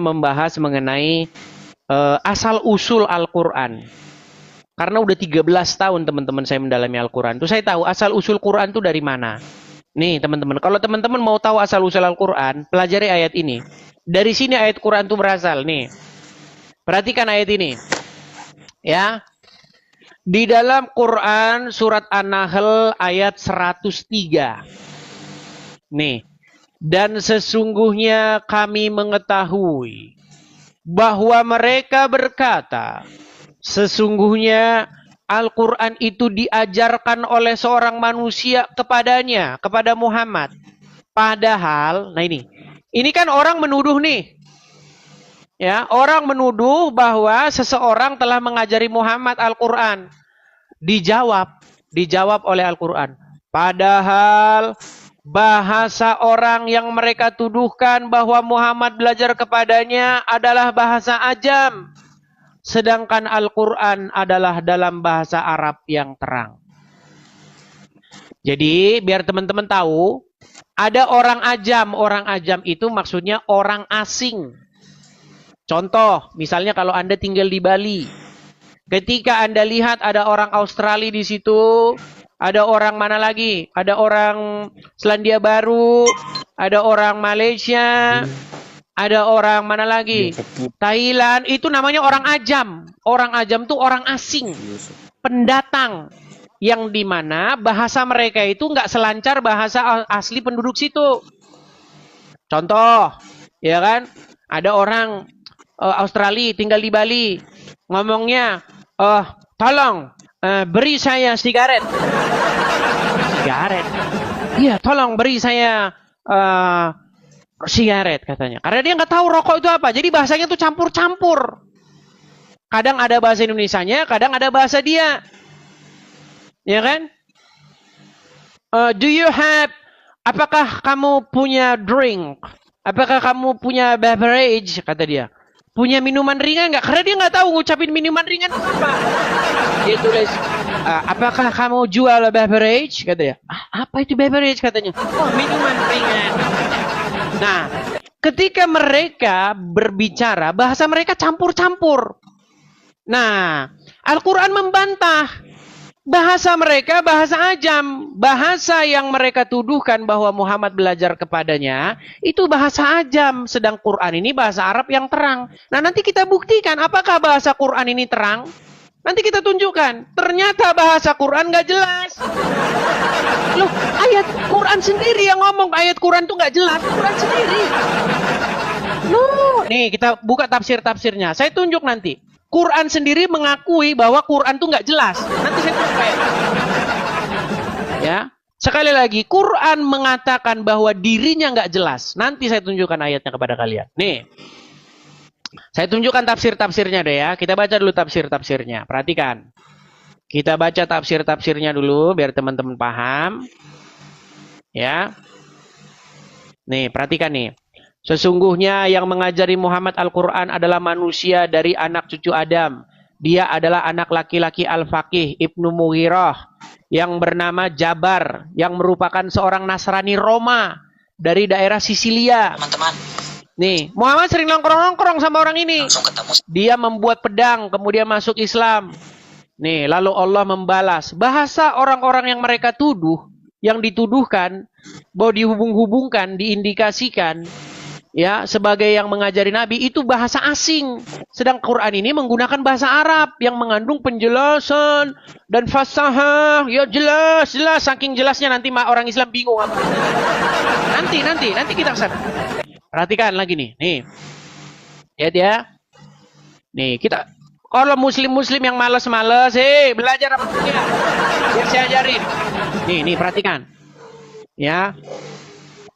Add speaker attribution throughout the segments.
Speaker 1: membahas mengenai asal-usul Al-Quran. Karena udah 13 tahun teman-teman saya mendalami Al-Quran. Tuh saya tahu asal-usul Quran itu dari mana. Nih teman-teman, kalau teman-teman mau tahu asal-usul Al-Quran, pelajari ayat ini. Dari sini ayat Quran itu berasal. Nih, perhatikan ayat ini. Ya, di dalam Quran surat An-Nahl ayat 103. Nih, dan sesungguhnya kami mengetahui bahwa mereka berkata, sesungguhnya Al-Quran itu diajarkan oleh seorang manusia kepadanya, kepada Muhammad. Padahal, nah ini kan orang menuduh nih. Ya, orang menuduh bahwa seseorang telah mengajari Muhammad Al-Quran. Dijawab oleh Al-Quran. Padahal bahasa orang yang mereka tuduhkan bahwa Muhammad belajar kepadanya adalah bahasa ajam. Sedangkan Al-Quran adalah dalam bahasa Arab yang terang. Jadi biar teman-teman tahu, ada orang ajam. Orang ajam itu maksudnya orang asing. Contoh, misalnya kalau Anda tinggal di Bali. Ketika Anda lihat ada orang Australia di situ, ada orang mana lagi? Ada orang Selandia Baru, ada orang Malaysia, ada orang mana lagi? Thailand, itu namanya orang ajam. Orang ajam itu orang asing, pendatang. Yang dimana bahasa mereka itu nggak selancar bahasa asli penduduk situ. Contoh, ya kan? Ada orang Australia tinggal di Bali. Ngomongnya, tolong beri saya sigaret. Sigaret? Iya, tolong beri saya sigaret katanya. Karena dia nggak tahu rokok itu apa. Jadi bahasanya tuh campur-campur. Kadang ada bahasa Indonesianya, kadang ada bahasa dia. Ya kan? Do you have, apakah kamu punya drink? Apakah kamu punya beverage? Kata dia. Punya minuman ringan nggak? Karena dia nggak tahu ngucapin minuman ringan itu apa. Dia tulis, apakah kamu jual beverage? Kata dia. Apa itu beverage? Katanya. Oh, minuman ringan. Nah, ketika mereka berbicara, bahasa mereka campur-campur. Nah, Al-Quran membantah. Bahasa mereka bahasa ajam. Bahasa yang mereka tuduhkan bahwa Muhammad belajar kepadanya, itu bahasa ajam. Sedang Quran ini bahasa Arab yang terang. Nah, nanti kita buktikan apakah bahasa Quran ini terang. Nanti kita tunjukkan. Ternyata bahasa Quran nggak jelas. Loh, ayat Quran sendiri yang ngomong ayat Quran tuh nggak jelas. Quran sendiri. Loh, nih kita buka tafsir-tafsirnya. Saya tunjuk nanti. Quran sendiri mengakui bahwa Quran tuh nggak jelas. Nanti saya tunjukkan. Ya, sekali lagi Quran mengatakan bahwa dirinya nggak jelas. Nanti saya tunjukkan ayatnya kepada kalian. Nih, saya tunjukkan tafsir-tafsirnya deh ya. Kita baca dulu tafsir-tafsirnya. Perhatikan. Kita baca tafsir-tafsirnya dulu biar teman-teman paham. Ya. Nih, perhatikan nih. Sesungguhnya yang mengajari Muhammad Al-Quran adalah manusia dari anak cucu Adam. Dia adalah anak laki-laki Al-Faqih Ibnu Mughirah yang bernama Jabar, yang merupakan seorang Nasrani Roma dari daerah Sisilia. Teman-teman. Nih, Muhammad sering nongkrong-nongkrong sama orang ini. Dia membuat pedang, kemudian masuk Islam. Nih, lalu Allah membalas. Bahasa orang-orang yang mereka tuduh, yang dituduhkan, bahwa dihubung-hubungkan, diindikasikan, ya, sebagai yang mengajari Nabi, itu bahasa asing. Sedang Quran ini menggunakan bahasa Arab yang mengandung penjelasan dan fasahah. Ya jelas. Saking jelasnya nanti orang Islam bingung apa. Nanti kita kesana. Perhatikan lagi nih. Lihat ya. Nih, kita kalau muslim-muslim yang malas-malas, belajar apa ya? Biar saya ajarin. Nih, perhatikan. Ya.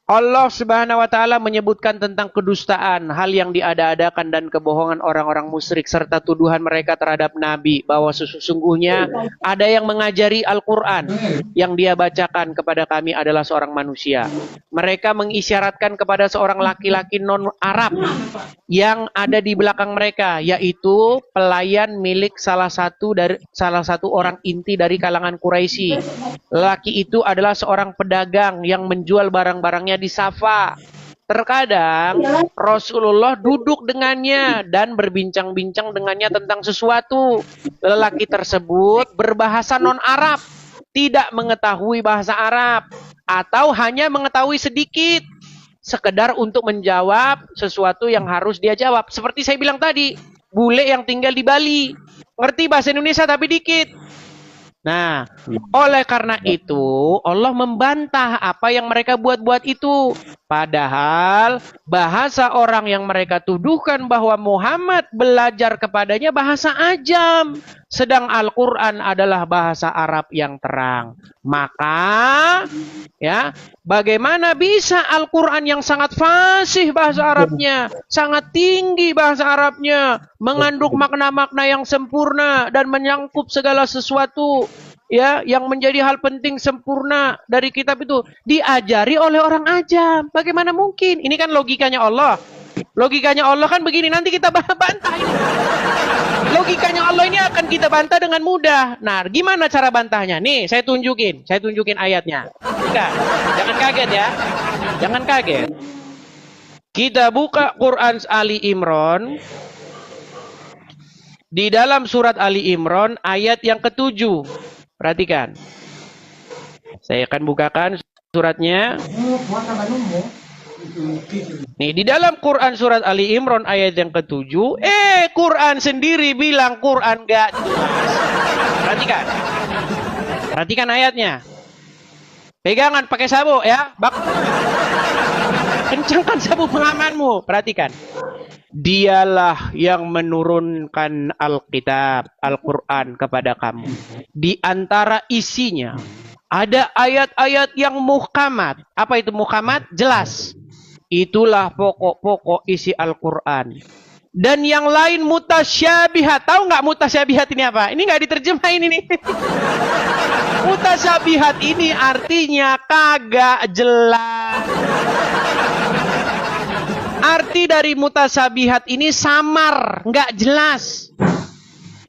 Speaker 1: Allah Subhanahu wa taala menyebutkan tentang kedustaan, hal yang diada-adakan dan kebohongan orang-orang musyrik serta tuduhan mereka terhadap Nabi bahwa sesungguhnya ada yang mengajari Al-Qur'an yang dia bacakan kepada kami adalah seorang manusia. Mereka mengisyaratkan kepada seorang laki-laki non-Arab yang ada di belakang mereka, yaitu pelayan milik salah satu orang inti dari kalangan Quraisy. Laki itu adalah seorang pedagang yang menjual barang-barangnya di Safa. Terkadang Rasulullah duduk dengannya dan berbincang-bincang dengannya tentang sesuatu. Lelaki tersebut berbahasa non-Arab, tidak mengetahui bahasa Arab, atau hanya mengetahui sedikit, sekedar untuk menjawab sesuatu yang harus dia jawab. Seperti saya bilang tadi, bule yang tinggal di Bali, ngerti bahasa Indonesia tapi dikit. Nah, oleh karena itu Allah membantah apa yang mereka buat-buat itu. Padahal bahasa orang yang mereka tuduhkan bahwa Muhammad belajar kepadanya bahasa ajam, sedang Al-Quran adalah bahasa Arab yang terang. Maka, ya, bagaimana bisa Al-Quran yang sangat fasih bahasa Arabnya, sangat tinggi bahasa Arabnya, mengandung makna-makna yang sempurna dan menyangkup segala sesuatu, ya, yang menjadi hal penting sempurna dari kitab itu diajari oleh orang ajam. Bagaimana mungkin? Ini kan logikanya Allah. Logikanya Allah kan begini, nanti kita bantah ini. Logikanya Allah ini akan kita bantah dengan mudah. Nah, gimana cara bantahnya? Nih, saya tunjukin ayatnya. Jangan kaget ya. Jangan kaget. Kita buka Quran Ali Imran. Di dalam surat Ali Imran ayat yang ke-7. Perhatikan. Saya akan bukakan suratnya. Nih, di dalam Quran surat Ali Imran ayat yang ke-7, Quran sendiri bilang Quran gak jelas. Perhatikan. Perhatikan ayatnya. Pegangan pakai sabuk ya. Kencangkan sabuk pengamanmu. Perhatikan. Dialah yang menurunkan Alkitab, Al-Quran kepada kamu. Di antara isinya ada ayat-ayat yang muhkamat. Apa itu muhkamat? Jelas. Itulah pokok-pokok isi Al-Quran. Dan yang lain mutasyabihat. Tahu nggak mutasyabihat ini apa? Ini nggak diterjemahin ini. Mutasyabihat ini artinya kagak jelas. Arti dari mutasyabihat ini samar, nggak jelas.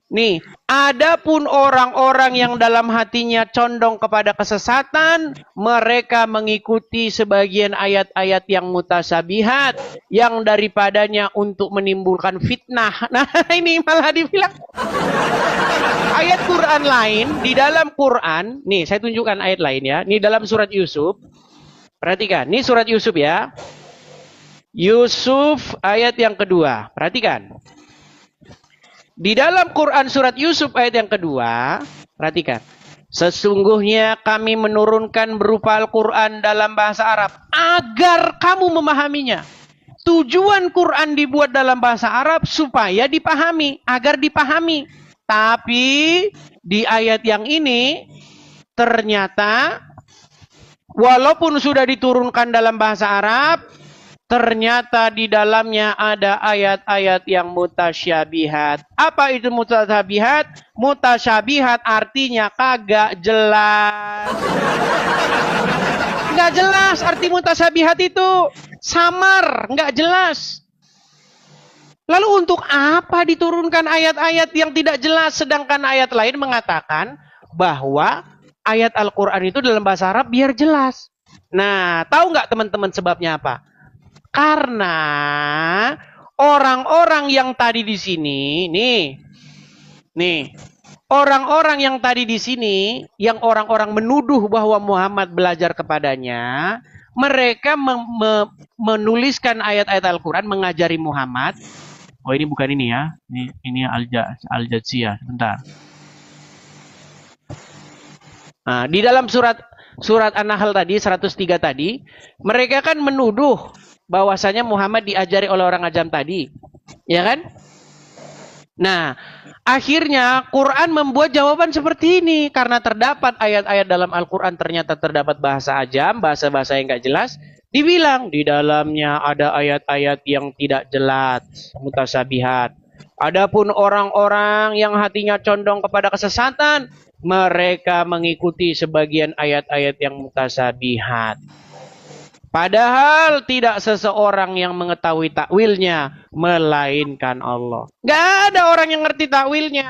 Speaker 1: Nih, adapun orang-orang yang dalam hatinya condong kepada kesesatan, mereka mengikuti sebagian ayat-ayat yang mutasyabihat, yang daripadanya untuk menimbulkan fitnah. Nah, ini malah dibilang. Ayat Quran lain, di dalam Quran, nih saya tunjukkan ayat lain ya, ini dalam surat Yusuf. Perhatikan, ini surat Yusuf ya. Yusuf ayat yang kedua, perhatikan. Di dalam Quran surat Yusuf ayat yang kedua, perhatikan. Sesungguhnya kami menurunkan berupa Al-Quran dalam bahasa Arab agar kamu memahaminya. Tujuan Quran dibuat dalam bahasa Arab supaya dipahami, agar dipahami. Tapi di ayat yang ini ternyata walaupun sudah diturunkan dalam bahasa Arab, ternyata di dalamnya ada ayat-ayat yang mutasyabihat. Apa itu mutasyabihat? Mutasyabihat artinya kagak jelas. Nggak jelas arti mutasyabihat itu. Samar, nggak jelas. Lalu untuk apa diturunkan ayat-ayat yang tidak jelas? Sedangkan ayat lain mengatakan bahwa ayat Al-Quran itu dalam bahasa Arab biar jelas. Nah, tahu nggak teman-teman sebabnya apa? Karena orang-orang yang tadi di sini, nih, orang-orang yang tadi di sini, yang orang-orang menuduh bahwa Muhammad belajar kepadanya, mereka menuliskan ayat-ayat Al-Quran, mengajari Muhammad. Oh, ini bukan ini ya, ini Al-Jatsiyah, sebentar. Nah, di dalam surat An-Nahl tadi, 103 tadi, mereka kan menuduh bahwasanya Muhammad diajari oleh orang ajam tadi, ya kan? Nah, akhirnya Quran membuat jawaban seperti ini karena terdapat ayat-ayat dalam Al-Quran ternyata terdapat bahasa ajam, bahasa-bahasa yang nggak jelas. Dibilang di dalamnya ada ayat-ayat yang tidak jelas, mutasyabihat. Adapun orang-orang yang hatinya condong kepada kesesatan, mereka mengikuti sebagian ayat-ayat yang mutasyabihat. Padahal tidak seseorang yang mengetahui takwilnya melainkan Allah. Gak ada orang yang ngerti takwilnya.